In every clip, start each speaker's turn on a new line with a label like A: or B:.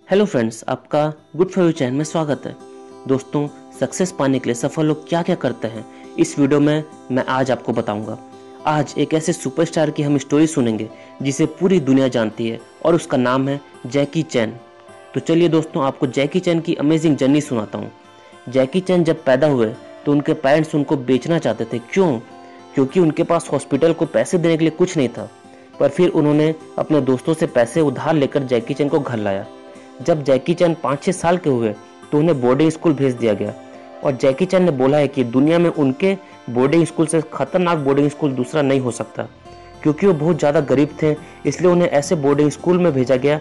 A: Hello friends, आपका good for you channel में स्वागत है। दोस्तों, सक्सेस पाने के लिए सफल लोग क्या क्या करते हैं, इस वीडियो में मैं आज आपको बताऊंगा। आज एक ऐसे सुपरस्टार की हम स्टोरी सुनेंगे जिसे पूरी दुनिया जानती है और उसका नाम है जैकी चैन। तो चलिए दोस्तों, आपको जैकी चैन की अमेजिंग जर्नी सुनाता हूँ। जैकी चैन जब पैदा हुए तो उनके पेरेंट्स उनको बेचना चाहते थे। क्यों? क्योंकि उनके पास हॉस्पिटल को पैसे देने के लिए कुछ नहीं था। पर फिर उन्होंने अपने दोस्तों से पैसे उधार लेकर जैकी चैन को घर लाया। जब जैकी चैन 5-6 साल के हुए तो उन्हें बोर्डिंग स्कूल भेज दिया गया। और जैकी चैन ने बोला है कि दुनिया में उनके बोर्डिंग स्कूल से खतरनाक बोर्डिंग स्कूल दूसरा नहीं हो सकता। क्योंकि वो बहुत ज़्यादा गरीब थे, इसलिए उन्हें ऐसे बोर्डिंग स्कूल में भेजा गया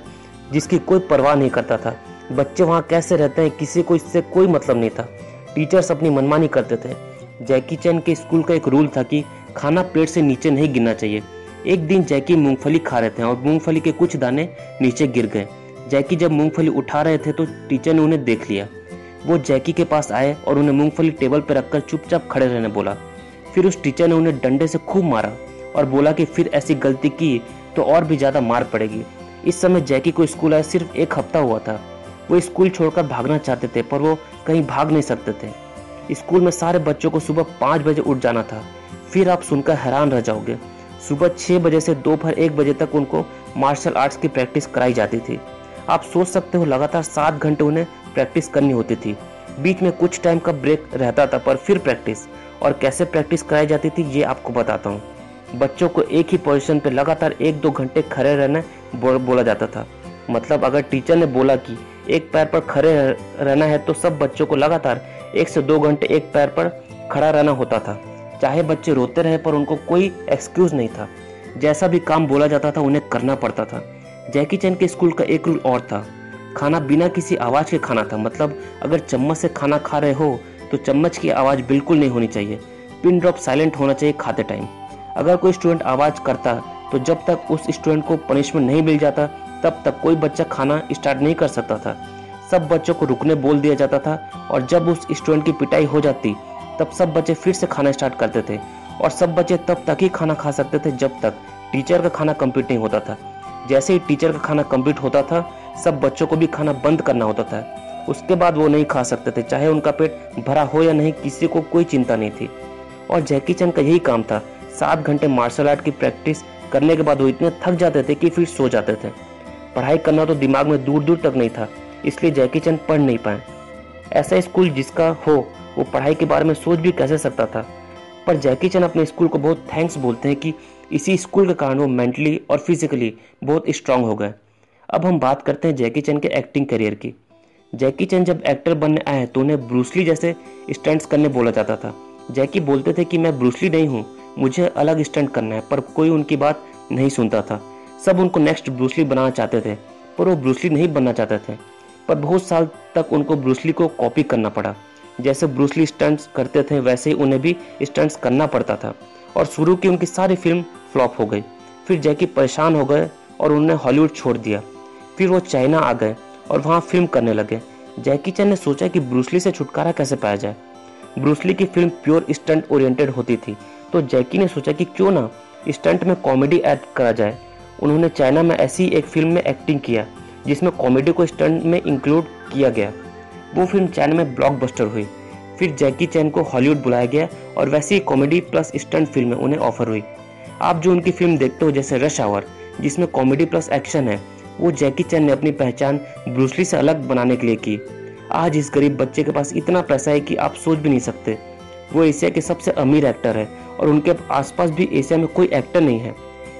A: जिसकी कोई परवाह नहीं करता था। बच्चे वहाँ कैसे रहते हैं किसी को इससे कोई मतलब नहीं था। टीचर्स अपनी मनमानी करते थे। जैकी चैन के स्कूल का एक रूल था कि खाना प्लेट से नीचे नहीं गिरना चाहिए। एक दिन जैकी मूंगफली खा रहे थे और मूंगफली के कुछ दाने नीचे गिर गए। जैकी जब मूंगफली उठा रहे थे तो टीचर ने उन्हें देख लिया। वो जैकी के पास आए और उन्हें मूंगफली टेबल पर रखकर चुपचाप खड़े रहने बोला। फिर उस टीचर ने उन्हें डंडे से खूब मारा और बोला कि फिर ऐसी गलती की तो और भी ज्यादा मार पड़ेगी। इस समय जैकी को स्कूल आए सिर्फ 1 हफ्ता हुआ था। वो स्कूल छोड़कर भागना चाहते थे पर वो कहीं भाग नहीं सकते थे। स्कूल में सारे बच्चों को सुबह 5 बजे उठ जाना था। फिर आप सुनकर हैरान रह जाओगे, सुबह 6 बजे से दोपहर 1 बजे तक उनको मार्शल आर्ट्स की प्रैक्टिस कराई जाती थी। आप सोच सकते हो, लगातार 7 घंटे उन्हें प्रैक्टिस करनी होती थी। बीच में कुछ टाइम का ब्रेक रहता था पर फिर प्रैक्टिस। और कैसे प्रैक्टिस कराई जाती थी ये आपको बताता हूँ। बच्चों को एक ही पोजीशन पे लगातार 1-2 घंटे खड़े रहना बोला जाता था। मतलब अगर टीचर ने बोला कि एक पैर पर खड़े रहना है तो सब बच्चों को लगातार 1 से 2 घंटे एक पैर पर खड़ा रहना होता था। चाहे बच्चे रोते रहे पर उनको कोई एक्सक्यूज नहीं था। जैसा भी काम बोला जाता था उन्हें करना पड़ता था। जैकी चैन के स्कूल का एक रूल और था, खाना बिना किसी आवाज के खाना था। मतलब अगर चम्मच से खाना खा रहे हो तो चम्मच की आवाज बिल्कुल नहीं होनी चाहिए। पिन ड्रॉप साइलेंट होना चाहिए खाते टाइम। अगर कोई स्टूडेंट आवाज करता तो जब तक उस स्टूडेंट को पनिशमेंट नहीं मिल जाता तब तक कोई बच्चा खाना स्टार्ट नहीं कर सकता था। सब बच्चों को रुकने बोल दिया जाता था और जब उस स्टूडेंट की पिटाई हो जाती तब सब बच्चे फिर से खाना स्टार्ट करते थे। और सब बच्चे तब तक ही खाना खा सकते थे जब तक टीचर का खाना कंप्लीट नहीं होता था। जैसे ही टीचर का खाना कंप्लीट होता था सब बच्चों को भी खाना बंद करना होता था। उसके बाद वो नहीं खा सकते थे, चाहे उनका पेट भरा हो या नहीं, किसी को कोई चिंता नहीं थी। और जैकी चैन का यही काम था। 7 घंटे मार्शल आर्ट की प्रैक्टिस करने के बाद वो इतने थक जाते थे कि फिर सो जाते थे। पढ़ाई करना तो दिमाग में दूर दूर तक नहीं था, इसलिए जैकी चैन पढ़ नहीं पाए। ऐसा स्कूल जिसका हो वो पढ़ाई के बारे में सोच भी कैसे सकता था। पर जैकी चैन अपने स्कूल को बहुत थैंक्स बोलते हैं कि इसी स्कूल के कारण वो मेंटली और फिजिकली बहुत स्ट्रांग हो गए। अब हम बात करते हैं जैकी चैन के एक्टिंग करियर की। जैकी चैन जब एक्टर बनने आए तो उन्हें ब्रूसली जैसे स्टंट्स करने बोला जाता था। जैकी बोलते थे कि मैं ब्रूसली नहीं हूँ, मुझे अलग स्टंट करना है, पर कोई उनकी बात नहीं सुनता था। सब उनको नेक्स्ट ब्रूसली बनाना चाहते थे पर वो ब्रूसली नहीं बनना चाहते थे। पर बहुत साल तक उनको ब्रूसली को कॉपी करना पड़ा। जैसे ब्रूसली स्टंट्स करते थे वैसे ही उन्हें भी स्टंट्स करना पड़ता था। और शुरू की उनकी सारी फिल्म फ्लॉप हो गई। फिर जैकी परेशान हो गए और उन्होंने हॉलीवुड छोड़ दिया। फिर वो चाइना आ गए और वहाँ फिल्म करने लगे। जैकी चैन ने सोचा कि ब्रूसली से छुटकारा कैसे पाया जाए। ब्रूसली की फिल्म प्योर स्टंट ओरिएंटेड होती थी, तो जैकी ने सोचा कि क्यों ना स्टंट में कॉमेडी ऐड करा जाए। उन्होंने चाइना में ऐसी एक फिल्म में एक्टिंग किया जिसमें कॉमेडी को स्टंट में इंक्लूड किया गया। वो फिल्म चाइना में ब्लॉकबस्टर हुई। फिर जैकी चैन को हॉलीवुड बुलाया गया और वैसे ही कॉमेडी प्लस स्टंट फिल्में उन्हें ऑफर हुई। आप जो उनकी फिल्म देखते हो जैसे रश आवर, जिसमें कॉमेडी प्लस एक्शन है, वो जैकी चैन ने अपनी पहचान ब्रूसली से अलग बनाने के लिए की। आज इस गरीब बच्चे के पास इतना पैसा है कि आप सोच भी नहीं सकते। वो एशिया के सबसे अमीर एक्टर है और उनके आसपास भी एशिया में कोई एक्टर नहीं है।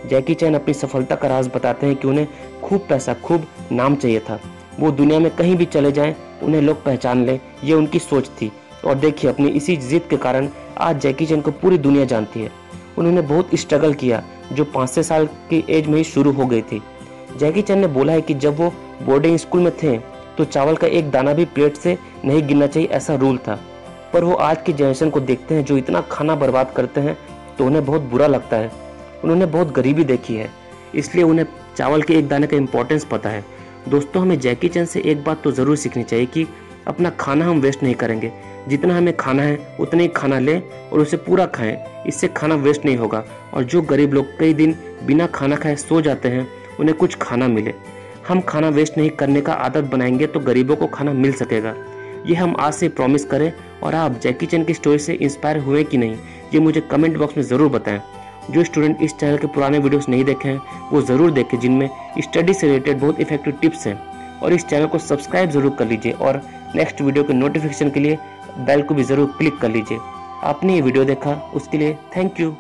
A: जैकी चैन अपनी सफलता का राज बताते हैं कि उन्हें खूब पैसा, खूब नाम चाहिए था। वो दुनिया में कहीं भी चले जाएं उन्हें लोग पहचान लें, ये उनकी सोच थी। और देखिए, अपनी इसी जिद के कारण आज जैकी चैन को पूरी दुनिया जानती है। उन्होंने बहुत स्ट्रगल किया जो 5-6 साल की एज में ही शुरू हो गई थी। जैकी चैन ने बोला है कि जब वो बोर्डिंग स्कूल में थे तो चावल का एक दाना भी प्लेट से नहीं गिरना चाहिए, ऐसा रूल था। पर वो आज की जनरेशन को देखते हैं जो इतना खाना बर्बाद करते हैं तो उन्हें बहुत बुरा लगता है। उन्होंने बहुत गरीबी देखी है, इसलिए उन्हें चावल के एक दाने का इम्पोर्टेंस पता है। दोस्तों, हमें जैकी चैन से एक बात तो ज़रूर सीखनी चाहिए कि अपना खाना हम वेस्ट नहीं करेंगे। जितना हमें खाना है उतना ही खाना लें और उसे पूरा खाएं, इससे खाना वेस्ट नहीं होगा। और जो गरीब लोग कई दिन बिना खाना खाए सो जाते हैं उन्हें कुछ खाना मिले। हम खाना वेस्ट नहीं करने का आदत बनाएंगे तो गरीबों को खाना मिल सकेगा। ये हम आज से प्रॉमिस करें। और आप जैकी चैन की स्टोरी से इंस्पायर हुए कि नहीं, ये मुझे कमेंट बॉक्स में ज़रूर बताएं। जो स्टूडेंट इस चैनल के पुराने वीडियोस नहीं देखे हैं वो ज़रूर देखें, जिनमें स्टडी से रिलेटेड बहुत इफेक्टिव टिप्स हैं। और इस चैनल को सब्सक्राइब ज़रूर कर लीजिए और नेक्स्ट वीडियो के नोटिफिकेशन के लिए बेल को भी ज़रूर क्लिक कर लीजिए। आपने ये वीडियो देखा उसके लिए थैंक यू।